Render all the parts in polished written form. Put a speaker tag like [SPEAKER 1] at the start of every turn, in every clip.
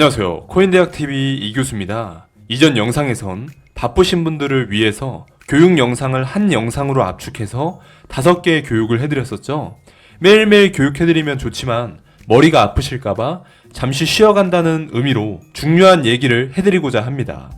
[SPEAKER 1] 안녕하세요. 코인대학TV 이교수입니다. 이전 영상에선 바쁘신 분들을 위해서 교육 영상을 한 영상으로 압축해서 5개의 교육을 해드렸었죠. 매일매일 교육해드리면 좋지만 머리가 아프실까봐 잠시 쉬어간다는 의미로 중요한 얘기를 해드리고자 합니다.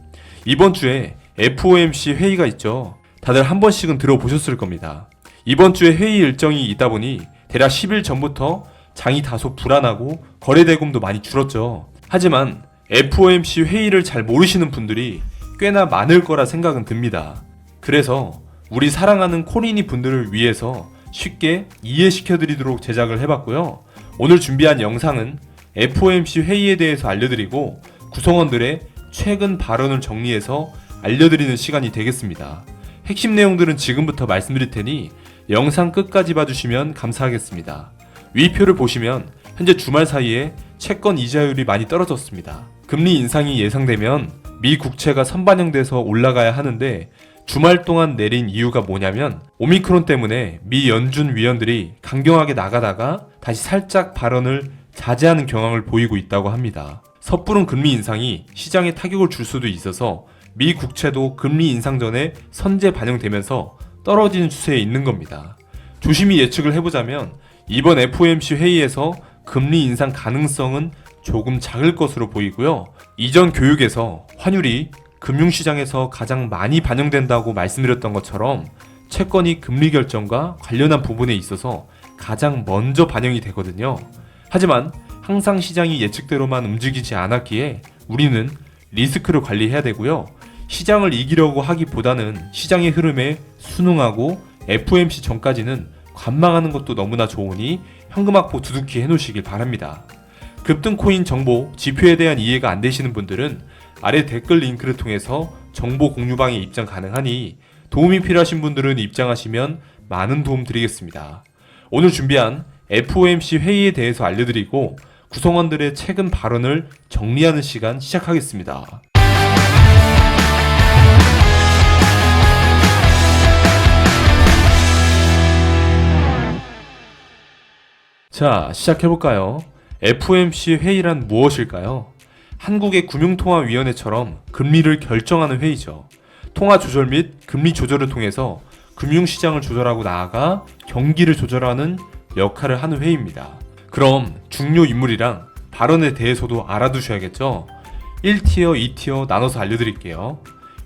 [SPEAKER 1] 이번 주에 FOMC 회의가 있죠. 다들 한 번씩은 들어보셨을 겁니다. 이번 주에 회의 일정이 있다 보니 대략 10일 전부터 장이 다소 불안하고 거래 대금도 많이 줄었죠. 하지만 FOMC 회의를 잘 모르시는 분들이 꽤나 많을 거라 생각은 듭니다. 그래서 우리 사랑하는 코린이 분들을 위해서 쉽게 이해시켜드리도록 제작을 해봤고요. 오늘 준비한 영상은 FOMC 회의에 대해서 알려드리고 구성원들의 최근 발언을 정리해서 알려드리는 시간이 되겠습니다. 핵심 내용들은 지금부터 말씀드릴 테니 영상 끝까지 봐주시면 감사하겠습니다. 위표를 보시면 현재 주말 사이에 채권 이자율이 많이 떨어졌습니다. 금리 인상이 예상되면 미 국채가 선반영돼서 올라가야 하는데 주말 동안 내린 이유가 뭐냐면 오미크론 때문에 미 연준 위원들이 강경하게 나가다가 다시 살짝 발언을 자제하는 경향을 보이고 있다고 합니다. 섣부른 금리 인상이 시장에 타격을 줄 수도 있어서 미 국채도 금리 인상 전에 선제 반영되면서 떨어지는 추세에 있는 겁니다. 조심히 예측을 해보자면 이번 FOMC 회의에서 금리 인상 가능성은 조금 작을 것으로 보이고요. 이전 교육에서 환율이 금융시장에서 가장 많이 반영된다고 말씀드렸던 것처럼 채권이 금리 결정과 관련한 부분에 있어서 가장 먼저 반영이 되거든요. 하지만 항상 시장이 예측대로만 움직이지 않았기에 우리는 리스크를 관리해야 되고요. 시장을 이기려고 하기보다는 시장의 흐름에 순응하고 FOMC 전까지는 관망하는 것도 너무나 좋으니 현금악보 두둑히 해놓으시길 바랍니다. 급등 코인 정보, 지표에 대한 이해가 안 되시는 분들은 아래 댓글 링크를 통해서 정보 공유방에 입장 가능하니 도움이 필요하신 분들은 입장하시면 많은 도움 드리겠습니다. 오늘 준비한 FOMC 회의에 대해서 알려드리고 구성원들의 최근 발언을 정리하는 시간 시작하겠습니다. 자, 시작해볼까요? FOMC 회의란 무엇일까요? 한국의 금융통화위원회처럼 금리를 결정하는 회의죠. 통화 조절 및 금리 조절을 통해서 금융시장을 조절하고 나아가 경기를 조절하는 역할을 하는 회의입니다. 그럼 중요 인물이랑 발언에 대해서도 알아두셔야겠죠? 1티어, 2티어 나눠서 알려드릴게요.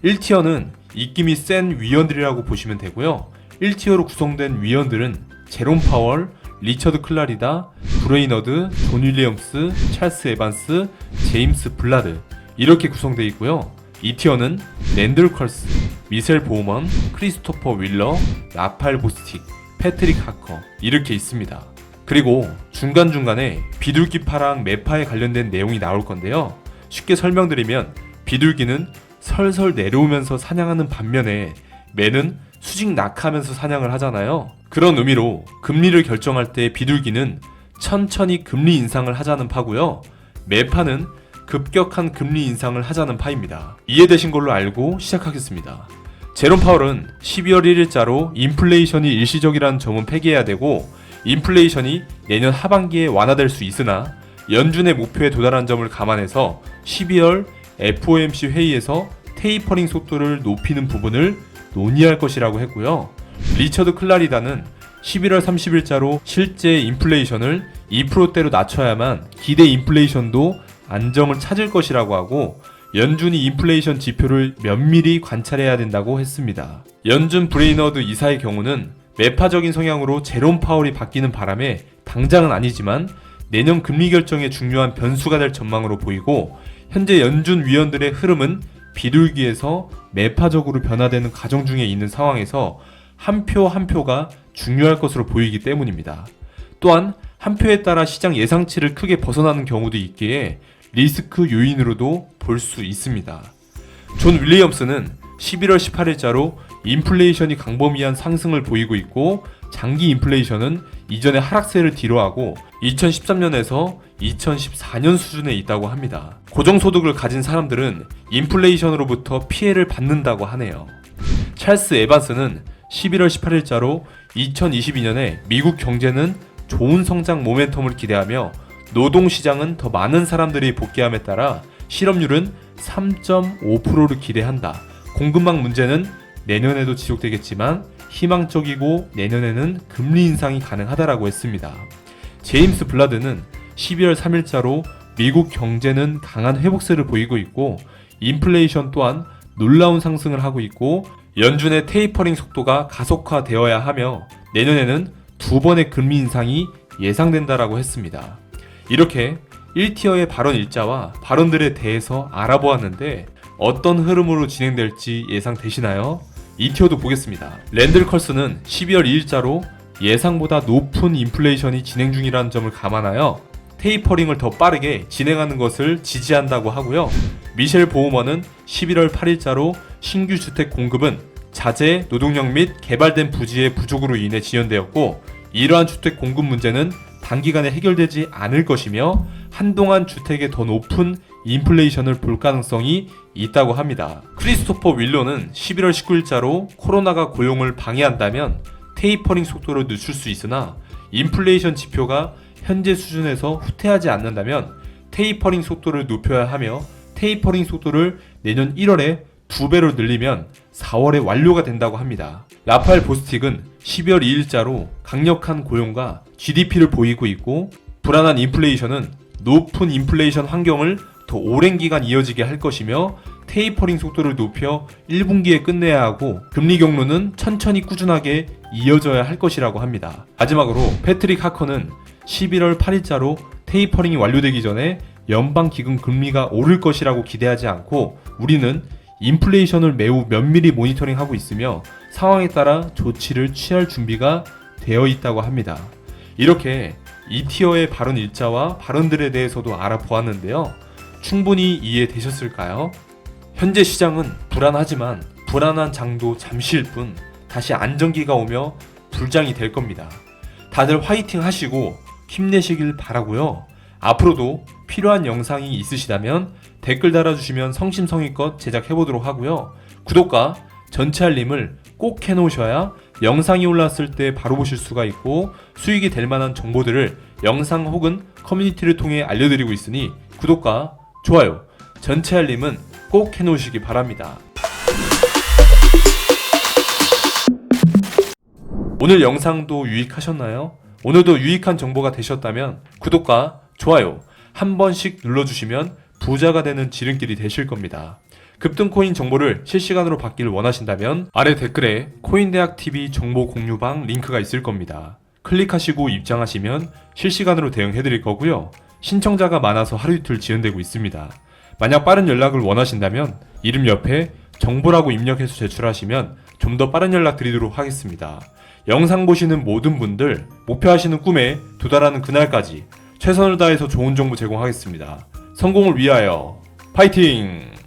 [SPEAKER 1] 1티어는 입김이 센 위원들이라고 보시면 되고요. 1티어로 구성된 위원들은 제롬 파월, 리처드 클라리다, 브레이너드, 존 윌리엄스, 찰스 에반스, 제임스 블라드 이렇게 구성되어 있고요. 2티어는 랜들 컬스, 미셀 보우먼, 크리스토퍼 윌러, 라팔 보스틱, 패트릭 하커 이렇게 있습니다. 그리고 중간중간에 비둘기파랑 매파에 관련된 내용이 나올 건데요. 쉽게 설명드리면 비둘기는 설설 내려오면서 사냥하는 반면에 매는 수직 낙하하면서 사냥을 하잖아요. 그런 의미로 금리를 결정할 때 비둘기는 천천히 금리 인상을 하자는 파고요. 매파는 급격한 금리 인상을 하자는 파입니다. 이해되신 걸로 알고 시작하겠습니다. 제롬 파월은 12월 1일자로 인플레이션이 일시적이라는 점은 폐기해야 되고 인플레이션이 내년 하반기에 완화될 수 있으나 연준의 목표에 도달한 점을 감안해서 12월 FOMC 회의에서 테이퍼링 속도를 높이는 부분을 논의할 것이라고 했고요. 리처드 클라리다는 11월 30일자로 실제 인플레이션을 2%대로 낮춰야만 기대 인플레이션도 안정을 찾을 것이라고 하고 연준이 인플레이션 지표를 면밀히 관찰해야 된다고 했습니다. 연준 브레이너드 이사의 경우는 매파적인 성향으로 제롬 파월이 바뀌는 바람에 당장은 아니지만 내년 금리 결정에 중요한 변수가 될 전망으로 보이고 현재 연준 위원들의 흐름은 비둘기에서 매파적으로 변화되는 과정 중에 있는 상황에서 한 표 한 표가 중요할 것으로 보이기 때문입니다. 또한 한 표에 따라 시장 예상치를 크게 벗어나는 경우도 있기에 리스크 요인으로도 볼 수 있습니다. 존 윌리엄스는 11월 18일자로 인플레이션이 광범위한 상승을 보이고 있고 장기 인플레이션은 이전의 하락세를 뒤로하고 2013년에서 2014년 수준에 있다고 합니다. 고정소득을 가진 사람들은 인플레이션으로부터 피해를 받는다고 하네요. 찰스 에반스는 11월 18일자로 2022년에 미국 경제는 좋은 성장 모멘텀을 기대하며 노동시장은 더 많은 사람들이 복귀함에 따라 실업률은 3.5%를 기대한다. 공급망 문제는 내년에도 지속되겠지만 희망적이고 내년에는 금리 인상이 가능하다라고 했습니다. 제임스 블라드는 12월 3일자로 미국 경제는 강한 회복세를 보이고 있고 인플레이션 또한 놀라운 상승을 하고 있고 연준의 테이퍼링 속도가 가속화되어야 하며 내년에는 2번의 금리 인상이 예상된다라고 했습니다. 이렇게 1티어의 발언 일자와 발언들에 대해서 알아보았는데 어떤 흐름으로 진행될지 예상되시나요? 2티어도 보겠습니다. 랜들 컬스는 12월 2일자로 예상보다 높은 인플레이션이 진행 중이라는 점을 감안하여 테이퍼링을 더 빠르게 진행하는 것을 지지한다고 하고요. 미셸 보우먼은 11월 8일자로 신규 주택 공급은 자재, 노동력 및 개발된 부지의 부족으로 인해 지연되었고 이러한 주택 공급 문제는 단기간에 해결되지 않을 것이며 한동안 주택의 더 높은 인플레이션을 볼 가능성이 있다고 합니다. 크리스토퍼 윌로는 11월 19일자로 코로나가 고용을 방해한다면 테이퍼링 속도를 늦출 수 있으나 인플레이션 지표가 현재 수준에서 후퇴하지 않는다면 테이퍼링 속도를 높여야 하며 테이퍼링 속도를 내년 1월에 2배로 늘리면 4월에 완료가 된다고 합니다. 라파엘 보스틱은 12월 2일자로 강력한 고용과 GDP를 보이고 있고 불안한 인플레이션은 높은 인플레이션 환경을 더 오랜 기간 이어지게 할 것이며 테이퍼링 속도를 높여 1분기에 끝내야 하고 금리 경로는 천천히 꾸준하게 이어져야 할 것이라고 합니다. 마지막으로 패트릭 하커는 11월 8일자로 테이퍼링이 완료되기 전에 연방기금 금리가 오를 것이라고 기대하지 않고 우리는 인플레이션을 매우 면밀히 모니터링하고 있으며 상황에 따라 조치를 취할 준비가 되어 있다고 합니다. 이렇게 2티어의 발언 일자와 발언들에 대해서도 알아보았는데요. 충분히 이해되셨을까요? 현재 시장은 불안하지만 불안한 장도 잠시일 뿐 다시 안정기가 오며 불장이 될 겁니다. 다들 화이팅 하시고 힘내시길 바라고요. 앞으로도 필요한 영상이 있으시다면 댓글 달아주시면 성심성의껏 제작해보도록 하고요. 구독과 전체 알림을 꼭 해놓으셔야 영상이 올라왔을 때 바로 보실 수가 있고 수익이 될 만한 정보들을 영상 혹은 커뮤니티를 통해 알려드리고 있으니 구독과 좋아요, 전체 알림은 꼭 해놓으시기 바랍니다. 오늘 영상도 유익하셨나요? 오늘도 유익한 정보가 되셨다면 구독과 좋아요 한 번씩 눌러주시면 부자가 되는 지름길이 되실 겁니다. 급등코인 정보를 실시간으로 받기를 원하신다면 아래 댓글에 코인대학TV 정보 공유방 링크가 있을 겁니다. 클릭하시고 입장하시면 실시간으로 대응해드릴 거고요. 신청자가 많아서 하루 이틀 지연되고 있습니다. 만약 빠른 연락을 원하신다면 이름 옆에 정보라고 입력해서 제출하시면 좀 더 빠른 연락 드리도록 하겠습니다. 영상 보시는 모든 분들 목표하시는 꿈에 도달하는 그날까지 최선을 다해서 좋은 정보 제공하겠습니다. 성공을 위하여 파이팅!